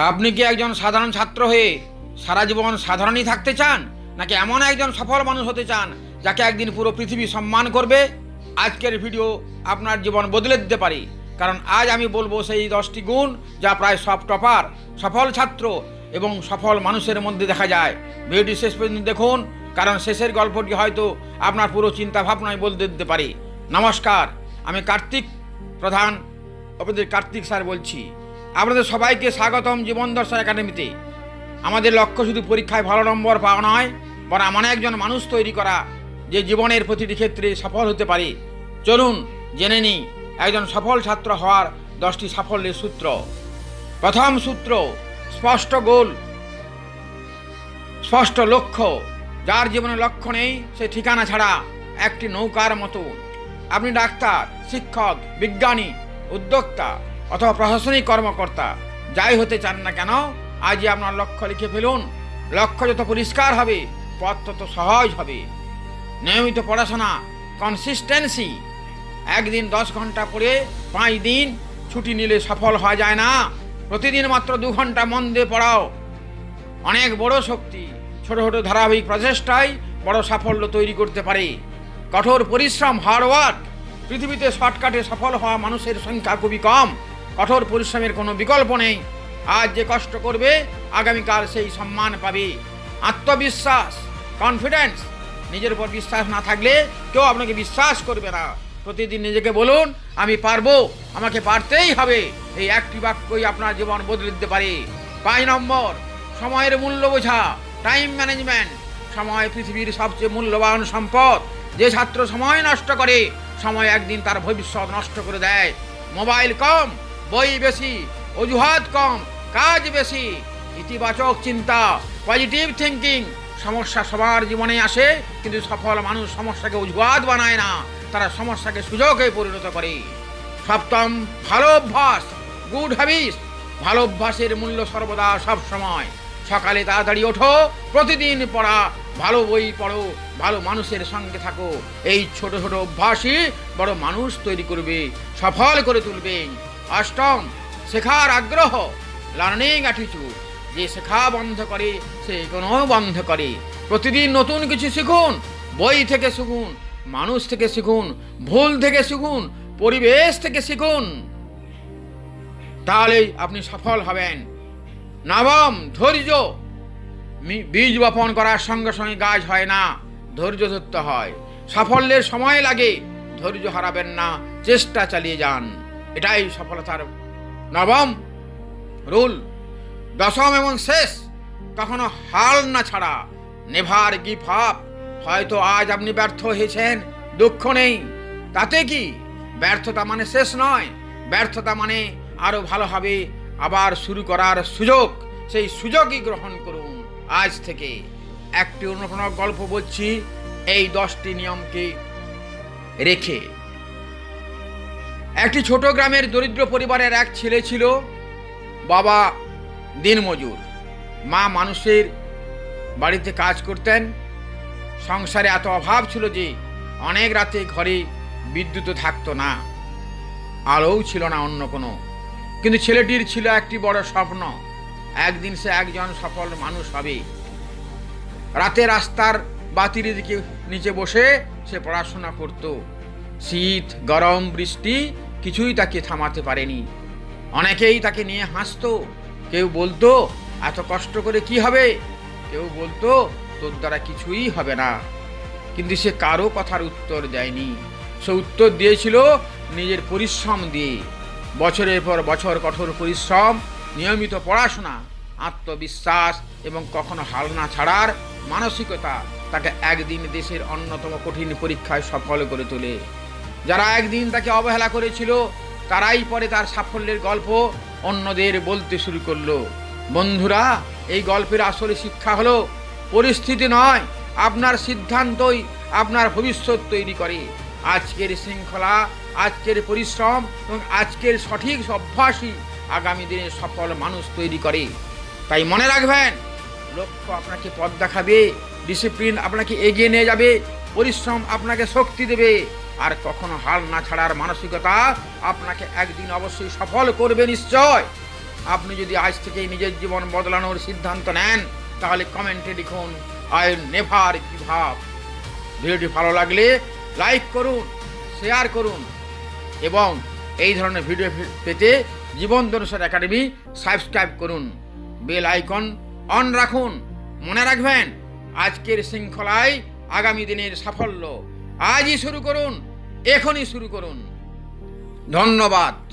আপনি কি একজন সাধারণ ছাত্র হয়ে সারা জীবন সাধারণই থাকতে চান, নাকি এমন একজন সফল মানুষ হতে চান যাকে একদিন পুরো পৃথিবী সম্মান করবে? আজকের ভিডিও আপনার জীবন বদলে দিতে পারে, কারণ আজ আমি বলবো সেই 10টি গুণ যা প্রায় সব টপার, সফল ছাত্র এবং সফল মানুষের মধ্যে দেখা যায়। ভিডিওটি শেষ পর্যন্ত দেখুন, কারণ শেষের গল্পটি হয়তো আপনার পুরো চিন্তা ভাবনায় বদলে দিতে পারে। নমস্কার, আমি কার্তিক প্রধান, আপনাদের কার্তিক স্যার বলছি। আপনাদের সবাইকে স্বাগতম জীবন দর্শন একাডেমিতে। আমাদের লক্ষ্য শুধু পরীক্ষায় ভালো নম্বর পাওয়া নয়, বরং এমন একজন মানুষ তৈরি করা যে জীবনের প্রতিটি ক্ষেত্রে সফল হতে পারে। চলুন জেনে নিই একজন সফল ছাত্র হওয়ার 10টি সাফল্যের সূত্র। প্রথম সূত্র, স্পষ্ট গোল, স্পষ্ট লক্ষ্য। যার জীবনে লক্ষ্য নেই সে ঠিকানা ছাড়া একটি নৌকার মতো। আপনি ডাক্তার, শিক্ষক, বিজ্ঞানী, উদ্যোক্তা অথবা প্রশাসনিক কর্মকর্তা যাই হতে চান না কেন, আজই আপনার লক্ষ্য লিখে ফেলুন। লক্ষ্য যত পরিষ্কার হবে, পথ তত সহজ হবে। নিয়মিত পড়াশোনা, কনসিস্টেন্সি। একদিন 10 ঘন্টা পড়ে 5 দিন ছুটি নিলে সফল হওয়া যায় না। প্রতিদিন মাত্র 2 ঘন্টা মন দিয়ে পড়াও। অনেক বড় শক্তি, ছোট ছোট ধারাবাহিক প্রচেষ্টাই বড় সাফল্য তৈরি করতে পারে। কঠোর পরিশ্রম, হার্ডওয়ার্ক। পৃথিবীতে শর্টকাটে সফল হওয়া মানুষের সংখ্যা খুবই কম। কঠোর পরিশ্রমের কোনো বিকল্প নেই। আজ যে কষ্ট করবে আগামীকাল সেই সম্মান পাবে। আত্মবিশ্বাস, কনফিডেন্স। নিজের উপর বিশ্বাস না থাকলে কেউ আপনাকে বিশ্বাস করবে না। প্রতিদিন নিজেকে বলুন, আমি পারবো, আমাকে পারতেই হবে। এই একটি বাক্যই আপনার জীবন বদলে দিতে পারে। 5 নম্বর, সময়ের মূল্য বোঝা, টাইম ম্যানেজমেন্ট। সময় পৃথিবীর সবচেয়ে মূল্যবান সম্পদ। যে ছাত্র সময় নষ্ট করে, সময় একদিন তার ভবিষ্যৎ নষ্ট করে দেয়। মোবাইল কম, বই বেশি, অজুহাত কম, কাজ বেশি। ইতিবাচক চিন্তা, পজিটিভ থিঙ্কিং। সমস্যা সবার জীবনে আসে, কিন্তু সফল মানুষ সমস্যাকে অজুহাত বানায় না, তারা সমস্যাকে সুযোগে পরিণত করে। সপ্তম, ভালো অভ্যাস, গুড হ্যাবিটস। ভালো অভ্যাসের মূল্য সর্বদা সব সময়। সকালে তাড়াতাড়ি ওঠো, প্রতিদিন পড়া, ভালো বই পড়ো, ভালো মানুষের সঙ্গে থাকো। এই ছোট ছোট অভ্যাসই বড় মানুষ তৈরি করবে, সফল করে তুলবে। অষ্টম, শেখার আগ্রহ, লার্নিং অ্যাটিটিউড। যে শেখা বন্ধ করে সে কোনো বন্ধ করে। প্রতিদিন নতুন কিছু শিখুন। বই থেকে শিখুন, মানুষ থেকে শিখুন, ভুল থেকে শিখুন, পরিবেশ থেকে শিখুন। তাহলেই আপনি সফল হবেন। নবম, ধৈর্য। বীজ বপন করার সঙ্গে সঙ্গে গাছ হয় না, ধৈর্য ধরতে হয়। সাফল্যের সময় লাগে, ধৈর্য হারাবেন না, চেষ্টা চালিয়ে যান। এটাই সফলতার নবম রুল। দশম এবং শেষ, কখনো হাল না ছাড়া, নেভার গিভ আপ। হয়তো আজ আপনি ব্যর্থ হয়েছেন, দুঃখ নেই, তাতে কি? ব্যর্থতা মানে শেষ নয়। ব্যর্থতা মানে আরো ভালোভাবে আবার শুরু করার সুযোগ। সেই সুযোগই গ্রহণ করুন আজ থেকে। একটি অনুপ্রেরণামূলক গল্প বলছি এই 10টি নিয়মকে রেখে। একটি ছোট গ্রামের দরিদ্র পরিবারের এক ছেলে ছিল। বাবা দিনমজুর, মা মানুষের বাড়িতে কাজ করতেন। সংসারে এত অভাব ছিল যে অনেক রাতে ঘরে বিদ্যুৎও থাকতো না, আলোও ছিল না অন্য কোনো। কিন্তু ছেলেটির ছিল একটি বড় স্বপ্ন, একদিন সে একজন সফল মানুষ হবে। রাতে রাস্তার বাতির দিকে নিচে বসে সে পড়াশোনা করত। শীত, গরম, বৃষ্টি কিছুই তাকে থামাতে পারেনি। অনেকেই তাকে নিয়ে হাসতো। কেউ বলতো, এত কষ্ট করে কি হবে? কেউ বলতো, তোর দ্বারা কিছুই হবে না। কিন্তু সে কারো কথার উত্তর দেয়নি। সে উত্তর দিয়েছিল নিজের পরিশ্রম দিয়ে। বছরের পর বছর কঠোর পরিশ্রম, নিয়মিত পড়াশোনা, আত্মবিশ্বাস এবং কখনো হাল না ছাড়ার মানসিকতা তাকে একদিন দেশের অন্যতম কঠিন পরীক্ষায় সফল করে তোলে। যারা একদিন তাকে অবহেলা করেছিল, তারাই পরে তার সাফল্যের গল্প অন্যদের বলতে শুরু করলো। বন্ধুরা, এই গল্পের আসলে শিক্ষা হলো, পরিস্থিতি নয়, আপনার সিদ্ধান্তই আপনার ভবিষ্যৎ তৈরি করে। আজকের শৃঙ্খলা, আজকের পরিশ্রম এবং আজকের সঠিক অভ্যাসই আগামী দিনে সফল মানুষ তৈরি করে। তাই মনে রাখবেন, লক্ষ্য আপনাকে পথ দেখাবে, ডিসিপ্লিন আপনাকে এগিয়ে নিয়ে যাবে, পরিশ্রম আপনাকে শক্তি দেবে, আর কখনো হাল না ছাড়ার মানসিকতা আপনাকে একদিন অবশ্যই সফল করবে নিশ্চয়। আপনি যদি আজ থেকেই নিজের জীবন বদলানোর সিদ্ধান্ত নেন, তাহলে কমেন্টে লিখুন আই নেভার গিভ আপ। ভিডিওটি ভালো লাগলে লাইক করুন, শেয়ার করুন এবং এই ধরনের ভিডিও পেতে জীবন দর্শন একাডেমি সাবস্ক্রাইব করুন, বেল আইকন অন রাখুন। মনে রাখবেন, আজকের শৃঙ্খলায় আগামী দিনের সাফল্য। আজই শুরু করুন, এখনই শুরু করুন। ধন্যবাদ।